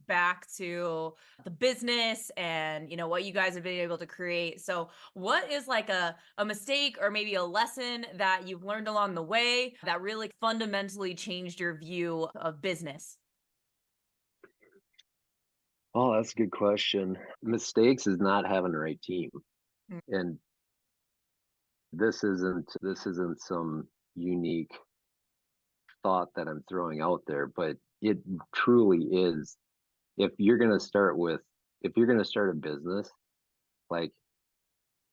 back to the business and, what you guys have been able to create. So what is like a mistake or maybe a lesson that you've learned along the way that really fundamentally changed your view of business? Oh, that's a good question. Mistakes is not having the right team. Mm. And this isn't some unique thought that I'm throwing out there, but it truly is. If you're going to start with if you're going to start a business, like,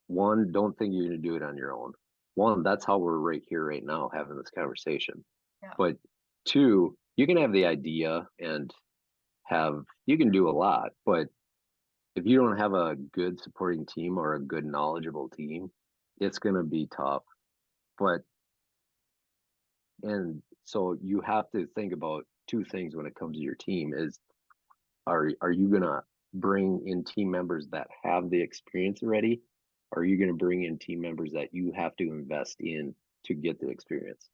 one, don't think you're going to do it on your own. One, that's how we're right here right now having this conversation. Yeah. But two, you can have the idea and you can do a lot, but if you don't have a good supporting team or a good knowledgeable team, it's going to be tough. But and so you have to think about two things when it comes to your team is are you going to bring in team members that have the experience already? Or are you going to bring in team members that you have to invest in to get the experience?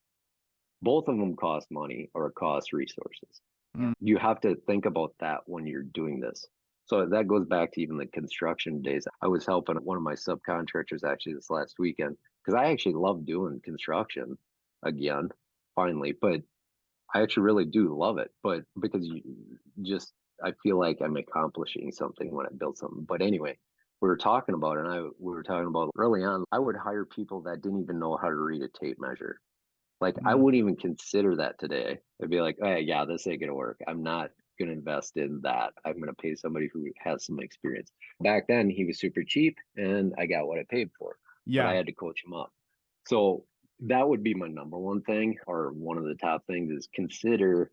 Both of them cost money or cost resources. Yeah. You have to think about that when you're doing this. So that goes back to even the construction days. I was helping one of my subcontractors actually this last weekend because I actually love doing construction again, finally. But I actually really do love it. But because I feel like I'm accomplishing something when I build something. But anyway, we were talking about it, and we were talking about early on, I would hire people that didn't even know how to read a tape measure. Like, I Mm. wouldn't even consider that today. I'd be like, "Hey, yeah, this ain't gonna work. I'm not gonna invest in that. I'm gonna pay somebody who has some experience." Back then, he was super cheap, and I got what I paid for, but I Yeah. had to coach him up. So that would be my number one thing, or one of the top things is consider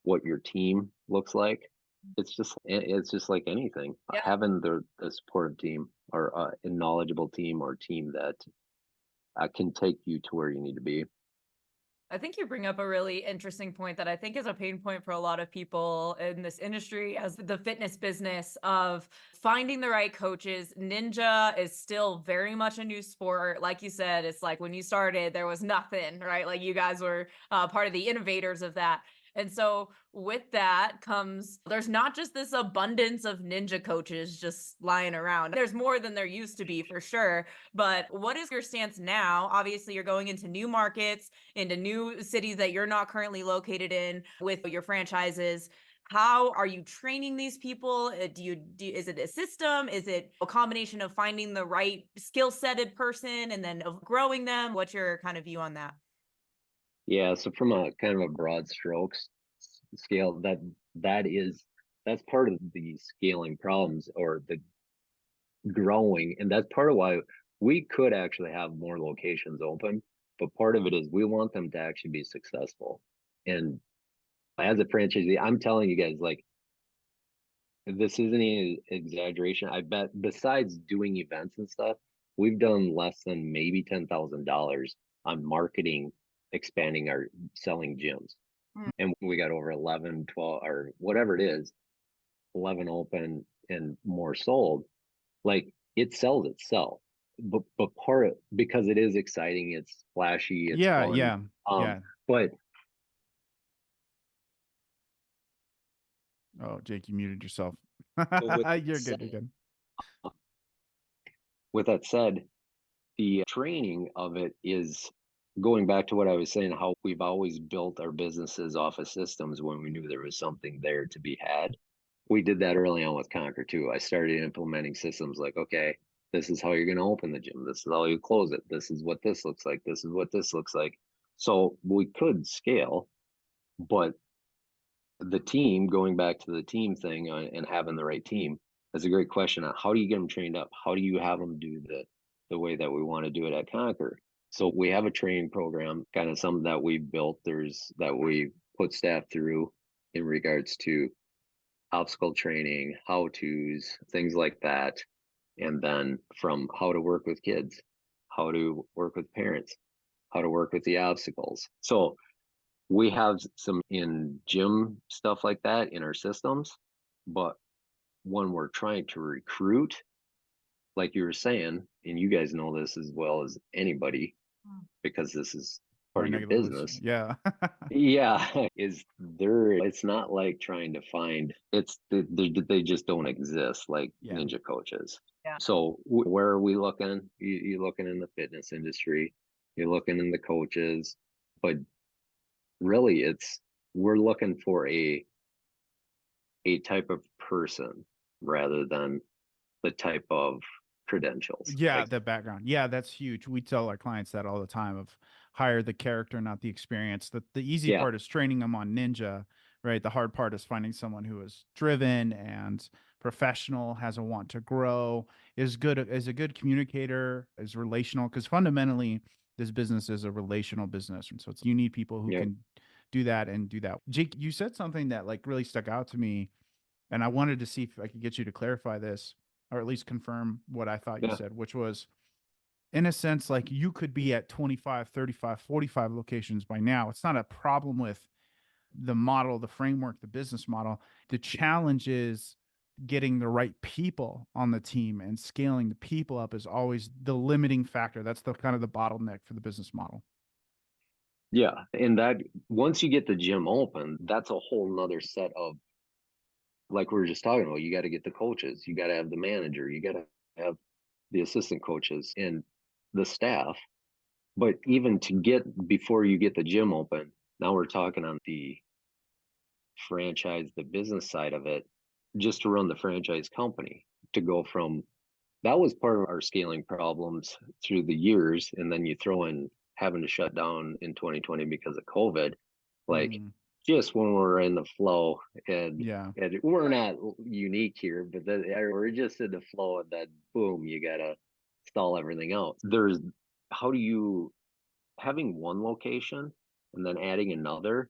what your team looks like. It's just like anything, Yeah. having the supportive team or a knowledgeable team or team that can take you to where you need to be. I think you bring up a really interesting point that I think is a pain point for a lot of people in this industry as the fitness business of finding the right coaches. Ninja is still very much a new sport. Like you said, it's like when you started, there was nothing, right? Like you guys were part of the innovators of that. And so with that comes, there's not just this abundance of ninja coaches just lying around. There's more than there used to be for sure. But what is your stance now? Obviously, you're going into new markets, into new cities that you're not currently located in with your franchises. How are you training these people? Is it a system? Is it a combination of finding the right skill setted person and then of growing them? What's your kind of view on that? Yeah, so from a kind of a broad strokes scale, that's part of the scaling problems or the growing, and that's part of why we could actually have more locations open. But part of it is we want them to actually be successful. And as a franchisee, I'm telling you guys, like, this isn't any exaggeration. I bet besides doing events and stuff, we've done less than maybe $10,000 on marketing, expanding our selling gyms. Mm. And we got over 11, 12, or whatever it is, 11 open and more sold. Like, it sells itself. But part of, because it is exciting, it's flashy, it's Yeah. fun. Yeah. Yeah. But Oh, Jake, you muted yourself. with that You're good. You're said, good. with that said, the training of it is going back to what I was saying, how we've always built our businesses off of systems when we knew there was something there to be had. We did that early on with Conquer too. I started implementing systems like, okay, this is how you're going to open the gym. This is how you close it. This is what this looks like. This is what this looks like. So we could scale, but the team, going back to the team thing and having the right team, that's a great question on how do you get them trained up? How do you have them do the way that we want to do it at Conquer? So we have a training program, kind of something that we built. There's that we put staff through in regards to obstacle training, how to's, things like that. And then from how to work with kids, how to work with parents, how to work with the obstacles. So we have some in gym stuff like that in our systems, but when we're trying to recruit, like you were saying, and you guys know this as well as anybody, Mm. because this is part or of your negative voice. business. Yeah. Yeah, is there, it's not like trying to find, they just don't exist like Yeah. ninja coaches. Yeah. So where are we looking? You're looking in the fitness industry, you're looking in the coaches, but really we're looking for a type of person rather than the type of credentials. Yeah, Like, the background. Yeah, that's huge. We tell our clients that all the time of hire the character, not the experience. The easy yeah, part is training them on ninja, right? The hard part is finding someone who is driven and professional, has a want to grow, is a good communicator, is relational, because fundamentally this business is a relational business. And so you need people who yeah, can do that and do that. Jake, you said something that like really stuck out to me, and I wanted to see if I could get you to clarify this or at least confirm what I thought you yeah, said, which was in a sense, like you could be at 25, 35, 45 locations by now. It's not a problem with the model, the framework, the business model. The challenge is getting the right people on the team, and scaling the people up is always the limiting factor. That's the kind of the bottleneck for the business model. yeah. And that, once you get the gym open, that's a whole nother set of, like we were just talking about, you got to get the coaches, you got to have the manager, you got to have the assistant coaches and the staff. But even to get, before you get the gym open, now we're talking on the franchise, the business side of it, just to run the franchise company, to go from, that was part of our scaling problems through the years. And then you throw in having to shut down in 2020 because of COVID, like Mm, just when we're in the flow, yeah. and we're not unique here, but we're just in the flow of that, boom, you gotta stall everything else. There's, how do you, having one location and then adding another,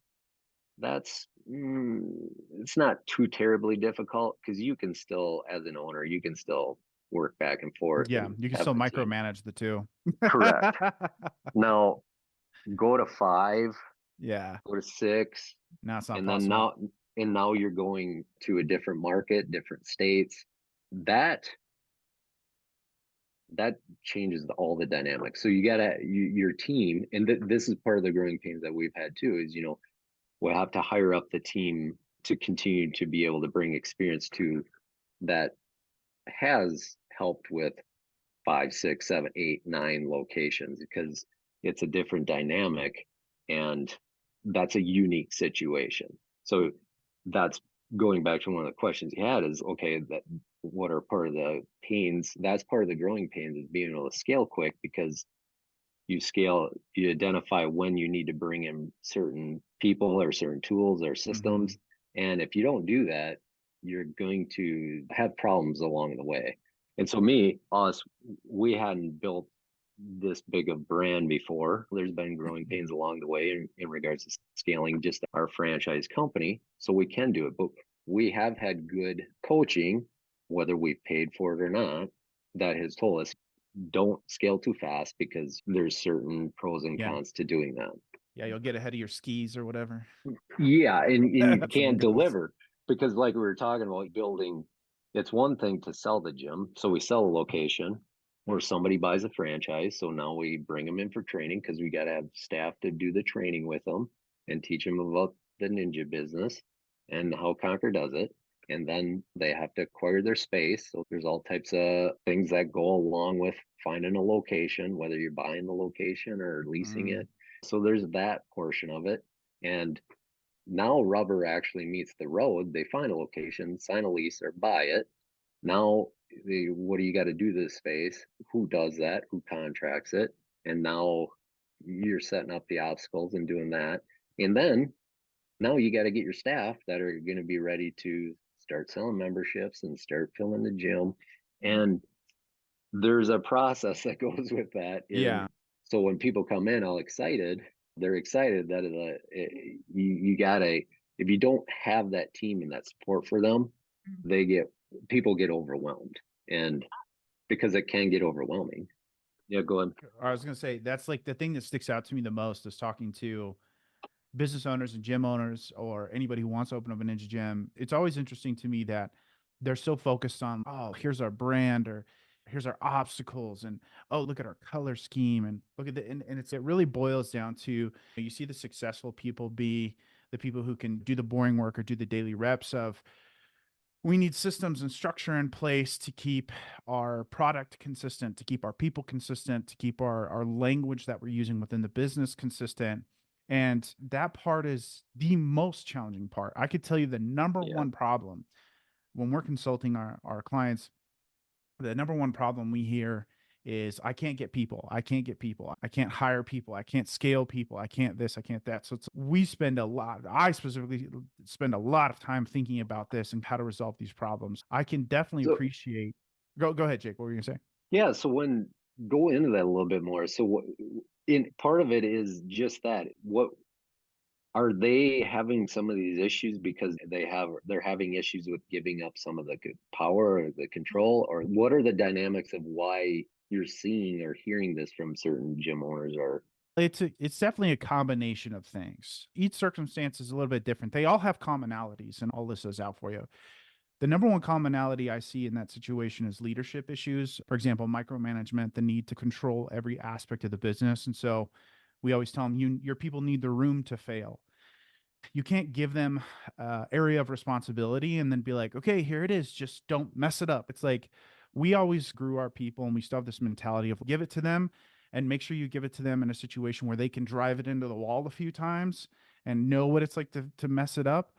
that's it's not too terribly difficult, because you can still, as an owner, you can still work back and forth Yeah. and You can have still the team. micromanage the two. Correct. Now go to 5, Yeah. go to 6, Now it's not and then possible. now you're going to a different market, different states. That changes all the dynamics. So you gotta, your team, and this is part of the growing pains that we've had too, is, we'll have to hire up the team to continue to be able to bring experience to that, has helped with 5, 6, 7, 8, 9 locations, because it's a different dynamic, and that's a unique situation. So that's going back to one of the questions you had, is okay, that what are part of the pains, that's part of the growing pains, is being able to scale quick, because you identify when you need to bring in certain people or certain tools or Hmm. systems. And if you don't do that, you're going to have problems along the way. And so we hadn't built this big of brand before. There's been growing pains along the way in regards to scaling just our franchise company. So we can do it, but we have had good coaching, whether we've paid for it or not, that has told us, don't scale too fast, because there's certain pros and Yeah. cons to doing that. Yeah. You'll get ahead of your skis or whatever. Yeah, and you Something can't goes. deliver, because like we were talking about building, it's one thing to sell the gym. So we sell a location, or somebody buys a franchise. So now we bring them in for training, because we got to have staff to do the training with them and teach them about the ninja business and how Conquer does it. And then they have to acquire their space. So there's all types of things that go along with finding a location, whether you're buying the location or leasing Mm, it. So there's that portion of it. And now rubber actually meets the road. They find a location, sign a lease, or buy it. Now, what do you got to do to the space? Who does that? Who contracts it? And now you're setting up the obstacles and doing that. And then now you got to get your staff that are going to be ready to start selling memberships and start filling the gym. And there's a process that goes with that. And yeah. so when people come in all excited, they're excited that you gotta, if you don't have that team and that support for them, they get, people get overwhelmed, and because it can get overwhelming. Yeah, go ahead. I was gonna say that's like the thing that sticks out to me the most is talking to business owners and gym owners or anybody who wants to open up a ninja gym. It's always interesting to me that they're so focused on, oh, here's our brand, or here's our obstacles, and oh, look at our color scheme, and look at it really boils down to, you see the successful people be the people who can do the boring work or do the daily reps of, we need systems and structure in place to keep our product consistent, to keep our people consistent, to keep our language that we're using within the business consistent. And that part is the most challenging part. I could tell you the number Yeah. one problem when we're consulting our clients, the number one problem we hear is, I can't get people. I can't get people. I can't hire people. I can't scale people. I can't this, I can't that. So I specifically spend a lot of time thinking about this and how to resolve these problems. I can definitely So appreciate, go ahead, Jake. What were you gonna say? yeah, so when go into that a little bit more. So what in part of it is just that. What are they having some of these issues because they're having issues with giving up some of the power or the control, or what are the dynamics of why you're seeing or hearing this from certain gym owners? Or It's definitely a combination of things. Each circumstance is a little bit different. They all have commonalities, and I'll list those out for you. The number one commonality I see in that situation is leadership issues. For example, micromanagement, the need to control every aspect of the business. And so we always tell them, your people need the room to fail. You can't give them area of responsibility and then be like, okay, here it is, just don't mess it up. It's like, we always grew our people, and we still have this mentality of, give it to them, and make sure you give it to them in a situation where they can drive it into the wall a few times and know what it's like to mess it up,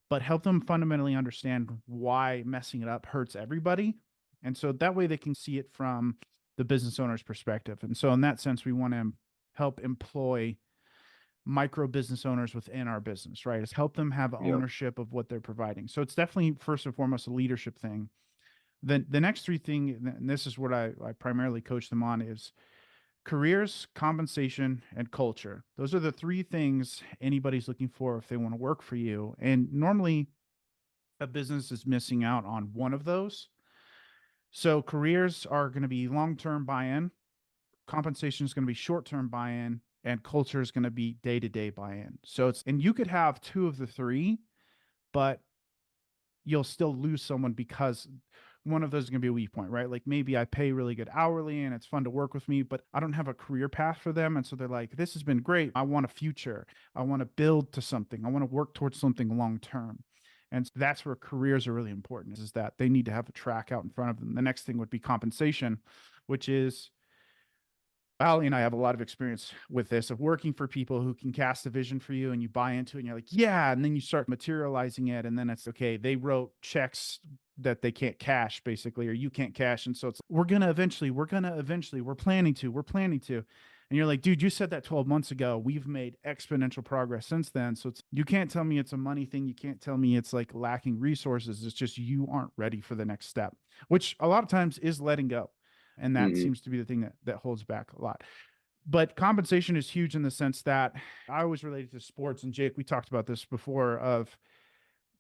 but help them fundamentally understand why messing it up hurts everybody. And so that way they can see it from the business owner's perspective. And so in that sense, we want to help employ micro business owners within our business, right? Is help them have yeah, ownership of what they're providing. So it's definitely first and foremost a leadership thing. Then the next three things, and this is what I primarily coach them on, is careers, compensation, and culture. Those are the three things anybody's looking for if they want to work for you. And normally a business is missing out on one of those. So careers are going to be long-term buy-in, compensation is going to be short-term buy-in, and culture is going to be day-to-day buy-in. So and you could have two of the three, but you'll still lose someone because one of those is going to be a weak point, right? Like, maybe I pay really good hourly and it's fun to work with me, but I don't have a career path for them. And so they're like, this has been great. I want a future. I want to build to something. I want to work towards something long term. And that's where careers are really important, is that they need to have a track out in front of them. The next thing would be compensation, which is, Ali and I have a lot of experience with this, of working for people who can cast a vision for you and you buy into it and you're like, yeah. And then you start materializing it. And then it's okay. They wrote checks that they can't cash, basically, or you can't cash. And so it's, we're planning to. And you're like, dude, you said that 12 months ago. We've made exponential progress since then. So you can't tell me it's a money thing. You can't tell me it's like lacking resources. It's just, you aren't ready for the next step, which a lot of times is letting go. And that hmm seems to be the thing that holds back a lot. But compensation is huge in the sense that I always related to sports. And Jake, we talked about this before, of,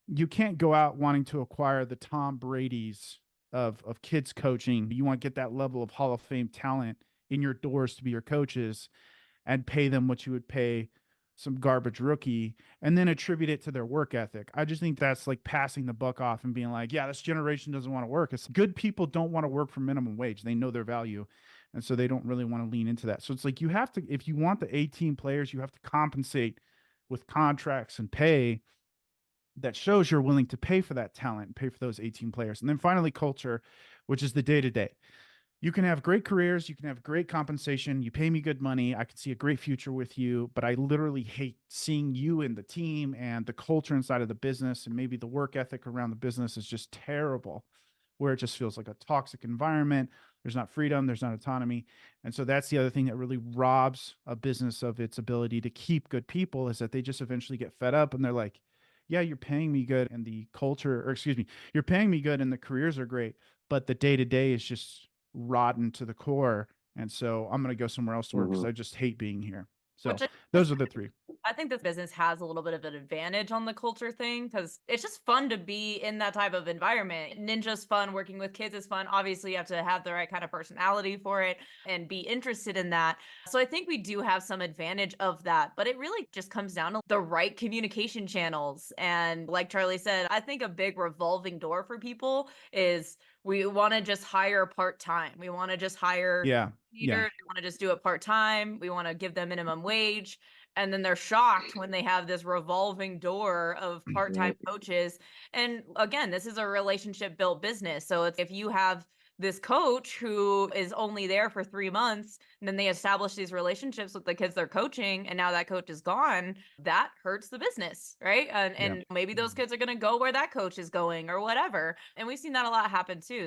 you can't go out wanting to acquire the Tom Brady's of kids coaching. You want to get that level of Hall of Fame talent in your doors to be your coaches and pay them what you would pay some garbage rookie, and then attribute it to their work ethic. I just think that's like passing the buck off and being like, yeah, this generation doesn't want to work. It's good people don't want to work for minimum wage. They know their value. And so they don't really want to lean into that. So it's like, you have to, if you want the 18 players, you have to compensate with contracts and pay that shows you're willing to pay for that talent and pay for those 18 players. And then finally, culture, which is the day to day. You can have great careers, you can have great compensation, you pay me good money, I can see a great future with you, but I literally hate seeing you and the team and the culture inside of the business, and maybe the work ethic around the business is just terrible, where it just feels like a toxic environment. There's not freedom, there's not autonomy. And so that's the other thing that really robs a business of its ability to keep good people, is that they just eventually get fed up and they're like, yeah, you're paying me good and the culture, or excuse me, you're paying me good and the careers are great, but the day to day is just rotten to the core. And so I'm going to go somewhere else to work because hmm I just hate being here. So Which those are the three. I think this business has a little bit of an advantage on the culture thing because it's just fun to be in that type of environment. Ninja's fun, working with kids is fun. Obviously, you have to have the right kind of personality for it and be interested in that. So I think we do have some advantage of that, but it really just comes down to the right communication channels. And like Charlie said, I think a big revolving door for people is we want to just hire part time. We want to just hire Yeah. Yeah. leaders. We want to just do it part time. We want to give them minimum wage. And then they're shocked when they have this revolving door of part-time Right. coaches. And again, this is a relationship built business. So if you have this coach who is only there for 3 months, and then they establish these relationships with the kids they're coaching, and now that coach is gone, that hurts the business, right? And, Yeah. and maybe those kids are going to go where that coach is going or whatever. And we've seen that a lot happen too.